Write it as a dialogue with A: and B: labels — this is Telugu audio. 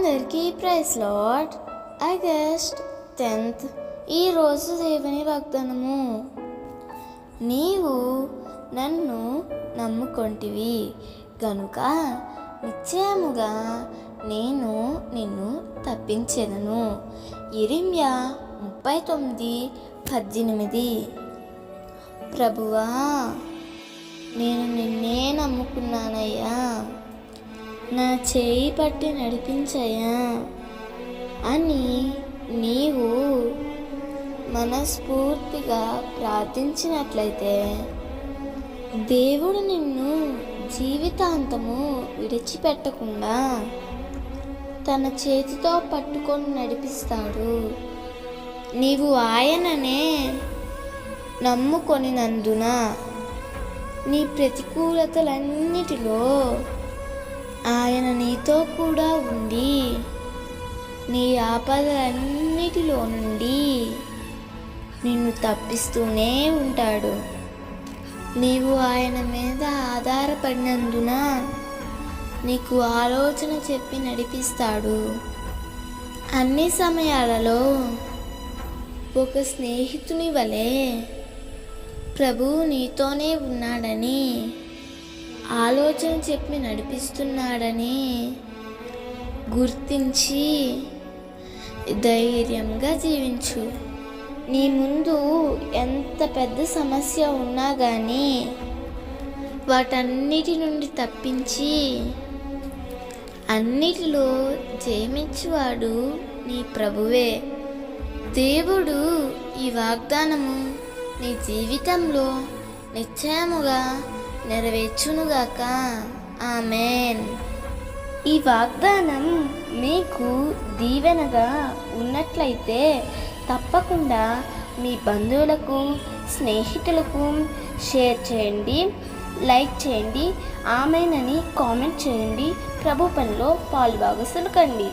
A: అందరికీ ప్రైజ్ లార్డ్. ఆగస్ట్ 10th ఈరోజు దేవుని వాగ్దానము. నీవు నన్ను నమ్ముకొంటివి గనుక నిశ్చయముగా నేను నిన్ను తప్పించెదను. యెరెమీయా 39:18. ప్రభువా, నేను నిన్నే నమ్ముకున్నానయ్యా, నా చేయి పట్టి నడిపించయ్యా అని నీవు మనస్ఫూర్తిగా ప్రార్థించినట్లయితే దేవుడు నిన్ను జీవితాంతము విడిచిపెట్టకుండా తన చేతితో పట్టుకొని నడిపిస్తాడు. నీవు ఆయననే నమ్ముకొనినందున నీ ప్రతికూలతలన్నిటిలో ఆయన నీతో కూడా ఉండి నీ ఆపదలన్నిటిలో నుండి నిన్ను తప్పిస్తూనే ఉంటాడు. నీవు ఆయన మీద ఆధారపడినందున నీకు ఆలోచన చెప్పి నడిపిస్తాడు. అన్ని సమయాలలో ఒక స్నేహితుని వలె ప్రభువు నీతోనే ఉన్నాడని, ఆలోచన చెప్పి నడిపిస్తున్నాడని గుర్తించి ధైర్యంగా జీవించు. నీ ముందు ఎంత పెద్ద సమస్య ఉన్నా కానీ వాటన్నిటి నుండి తప్పించి అన్నిటిలో జయమిచ్చువాడు నీ ప్రభువే. దేవుడు ఈ వాగ్దానము నీ జీవితంలో నిశ్చయముగా నెరవేర్చునుగాక. ఆమేన్. ఈ వాగ్దానం మీకు దీవెనగా ఉన్నట్లయితే తప్పకుండా మీ బంధువులకు, స్నేహితులకు షేర్ చేయండి, లైక్ చేయండి, ఆమేన్ అని కామెంట్ చేయండి. ప్రభు పనిలో పాలుభాగస్తులు కండి.